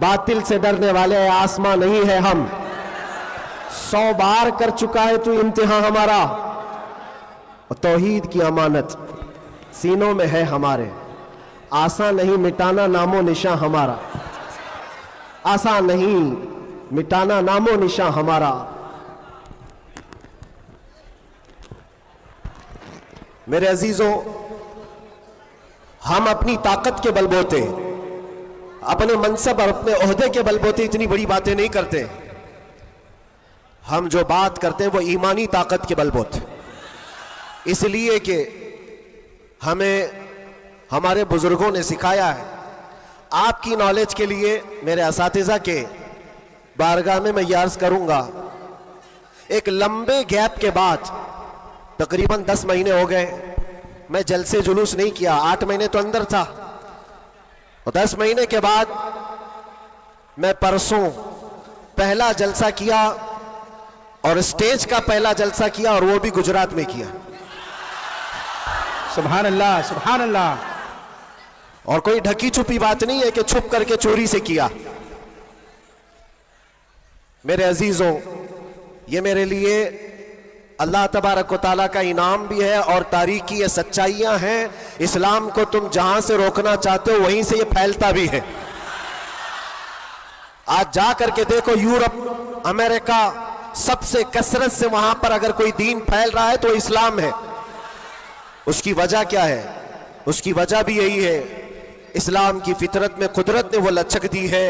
बातिल से डरने वाले आसमां नहीं है हम। 100 बार कर चुका है तू इम्तिहान हमारा, और तौहीद की अमानत सीनों में है हमारे। आसान नहीं मिटाना नामो निशां हमारा, आसान नहीं मिटाना नामो निशां हमारा। मेरे अजीजों, हम अपनी ताकत के बलबूते, अपने मनसब और अपने ओहदे के बलबूते इतनी बड़ी बातें नहीं करते। हम जो बात करते हैं वो ईमानी ताकत के बलबूते, इसलिए कि हमें हमारे बुजुर्गों ने सिखाया है। आपकी नॉलेज के लिए मेरे असातिज़ा के बारगाह में मैं ये अर्ज करूंगा, एक लंबे गैप के बाद तकरीबन 10 महीने हो गए मैं जलसे जुलूस नहीं किया। 8 महीने तो अंदर था, और 10 महीने के बाद मैं परसों पहला जलसा किया, और स्टेज का पहला जलसा किया, और वो भी गुजरात में किया। सुभान अल्लाह, सुभान अल्लाह। और कोई ढकी छुपी बात नहीं है कि छुप करके चोरी से किया। मेरे अजीजों, ये मेरे लिए अल्लाह तबारक व तआला का इनाम भी है, और तारीकी ये सच्चाइयां हैं। इस्लाम को तुम जहां से रोकना चाहते हो वहीं से ये फैलता भी है। आज जा करके देखो यूरोप, अमेरिका, सबसे कसरत से वहां पर अगर कोई दीन फैल रहा है तो इस्लाम है। उसकी वजह क्या है? उसकी वजह भी यही है, इस्लाम की फितरत में कुदरत ने वो लचक दी है,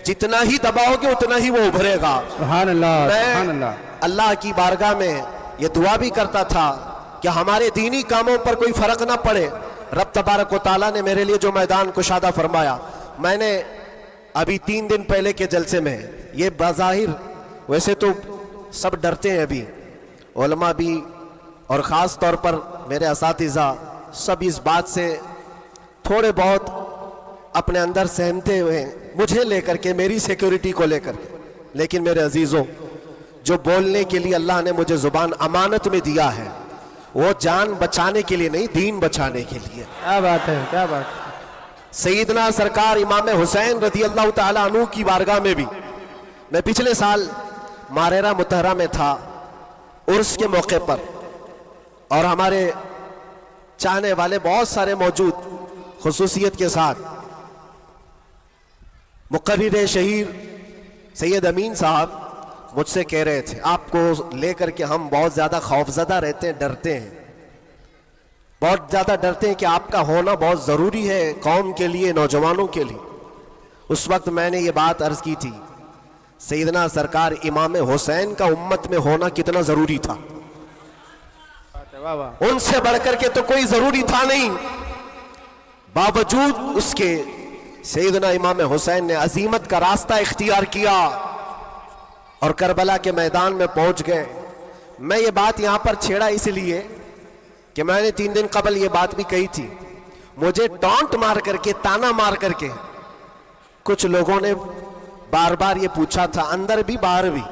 जितना ही दबाओगे उतना ही वो उभरेगा। सुभान अल्लाह, सुभान अल्लाह। अल्लाह की बारगाह में ये दुआ भी करता था कि हमारे दीनी कामों पर कोई फर्क ना पड़े। रब तबारक व तआला ने मेरे लिए जो मैदान कुशादा फरमाया, मैंने अभी 3 दिन पहले के जलसे में, ये बाज़ाहिर वैसे तो सब डरते हैं अभी, उलमा भी और ख़ास तौर पर मेरे असातिज़ा सब इस बात से थोड़े बहुत अपने अंदर सहमते हुए मुझे लेकर के, मेरी सिक्योरिटी को लेकर के। लेकिन मेरे अजीजों, जो बोलने के लिए अल्लाह ने मुझे जुबान अमानत में दिया है, वो जान बचाने के लिए नहीं, दीन बचाने के लिए। क्या बात है, क्या बात है। सईदना सरकार इमाम हुसैन रज़ी अल्लाह तआला अन्हु की बारगाह में भी मैं पिछले साल मारेरा मुतहरा में था, उर्स के मौके पर, और हमारे चाहने वाले बहुत सारे मौजूद, खुसूसियत के साथ मुकर्रिर शहीर सैयद अमीन साहब मुझसे कह रहे थे, आपको लेकर के हम बहुत ज़्यादा खौफजदा रहते हैं, डरते हैं, बहुत ज़्यादा डरते हैं कि आपका होना बहुत ज़रूरी है कौम के लिए, नौजवानों के लिए। उस वक्त मैंने ये बात अर्ज़ की थी, सैयदना सरकार इमाम हुसैन का उम्मत में होना कितना ज़रूरी था। उनसे बढ़कर के तो कोई ज़रूरी था नहीं, बावजूद उसके सैयदना इमाम हुसैन ने अजीमत का रास्ता इख्तियार किया और करबला के मैदान में पहुंच गए। मैं ये बात यहां पर छेड़ा इसलिए कि मैंने 3 दिन कबल ये बात भी कही थी। मुझे टॉन्ट मार करके, ताना मार करके कुछ लोगों ने बार बार ये पूछा था, अंदर भी बाहर भी,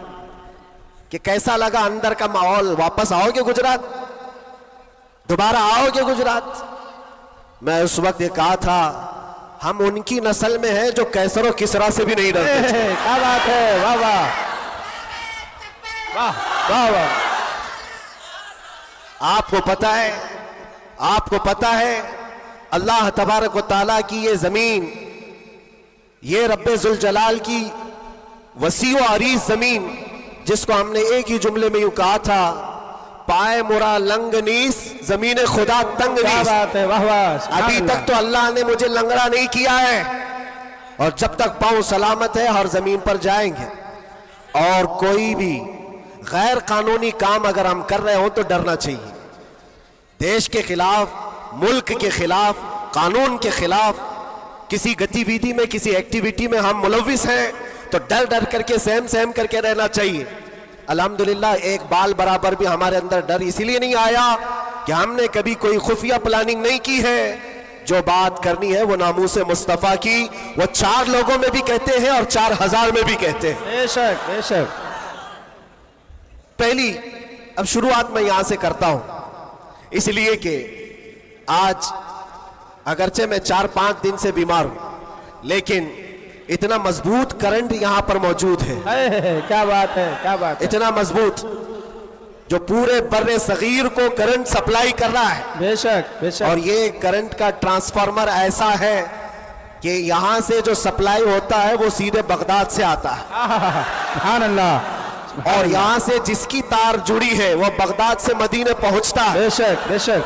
कि कैसा लगा अंदर का माहौल, वापस आओगे गुजरात, दोबारा आओगे गुजरात। मैं उस वक्त ये कहा था, हम उनकी नस्ल में हैं जो कैसर और किसरा से भी नहीं डरते। क्या बात है, वाह वाह वाह वाह वाह। आपको पता है, आपको पता है, अल्लाह तबारक व तआला की ये जमीन, ये रब्बे जुल जलाल की वसी व अरीज जमीन, जिसको हमने एक ही जुमले में यूं कहा था, पाए मुरा लंग नीस, जमीन खुदा तंग नीस। क्या बात है, वाह वाह। अभी तक तो अल्लाह ने मुझे लंगड़ा नहीं किया है, और जब तक पांव सलामत है हर जमीन पर जाएंगे। और कोई भी गैर कानूनी काम अगर हम कर रहे हो तो डरना चाहिए। देश के खिलाफ, मुल्क के खिलाफ, कानून के खिलाफ किसी गतिविधि में, किसी एक्टिविटी में हम मुलविस हैं तो डर डर करके, सहम सहम करके रहना चाहिए। अल्हम्दुलिल्लाह एक बाल बराबर भी हमारे अंदर डर इसीलिए नहीं आया कि हमने कभी कोई खुफिया प्लानिंग नहीं की है। जो बात करनी है वो नामूस मुस्तफ़ा की, वो 4 लोगों में भी कहते हैं और 4000 में भी कहते हैं। बेशक बेशक। पहली अब शुरुआत मैं यहां से करता हूं, इसलिए कि आज अगरचे मैं 4-5 दिन से बीमार हूं, लेकिन इतना मजबूत करंट यहां पर मौजूद है, क्या बात है, क्या बात है। इतना मजबूत, जो पूरे बर्रे सगीर को करंट सप्लाई कर रहा है। बेशक बेशक। और ये करंट का ट्रांसफार्मर ऐसा है कि यहां से जो सप्लाई होता है वो सीधे बगदाद से आता है, सुभान अल्लाह। और यहां से जिसकी तार जुड़ी है वो बगदाद से मदीने पहुंचता है, बेशक बेशक।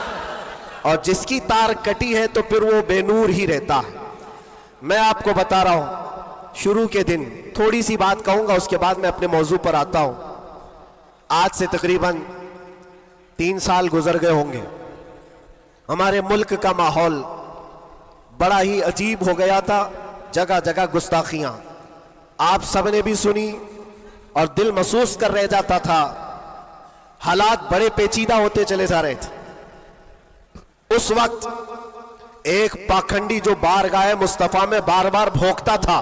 और जिसकी तार कटी है तो फिर वो बेनूर ही रहता है। मैं आपको बता रहा हूं, शुरू के दिन थोड़ी सी बात कहूंगा, उसके बाद मैं अपने मौजू पर आता हूं। आज से तकरीबन 3 साल गुजर गए होंगे। हमारे मुल्क का माहौल बड़ा ही अजीब हो गया था, जगह जगह गुस्ताखियां आप सबने भी सुनी और दिल महसूस कर रह जाता था। हालात बड़े पेचीदा होते चले जा रहे थे। उस वक्त एक पाखंडी जो बारगाह मुस्तफा में बार बार भौंकता था,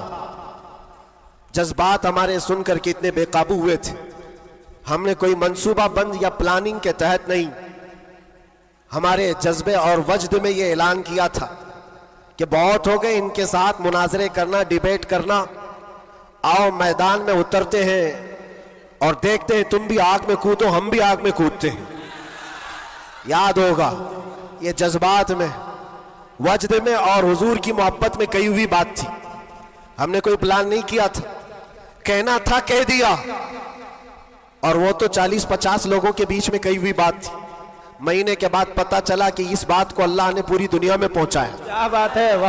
जज्बात हमारे सुनकर के इतने बेकाबू हुए थे। हमने कोई मंसूबा बंद या प्लानिंग के तहत नहीं, हमारे जज्बे और वजद में ये ऐलान किया था कि बहुत हो गए इनके साथ मुनाजरे करना, डिबेट करना, आओ मैदान में उतरते हैं और देखते हैं, तुम भी आग में कूदो, हम भी आग में कूदते हैं। याद होगा ये जज्बात में, वजद में और हुजूर की मोहब्बत में कही हुई बात थी। हमने कोई प्लान नहीं किया था, कहना था कह दिया, और वो तो 40-50 लोगों के बीच में कही हुई बात थी। महीने के बाद पता चला कि इस बात को अल्लाह ने पूरी दुनिया में पहुंचाया। क्या बात है, वाह।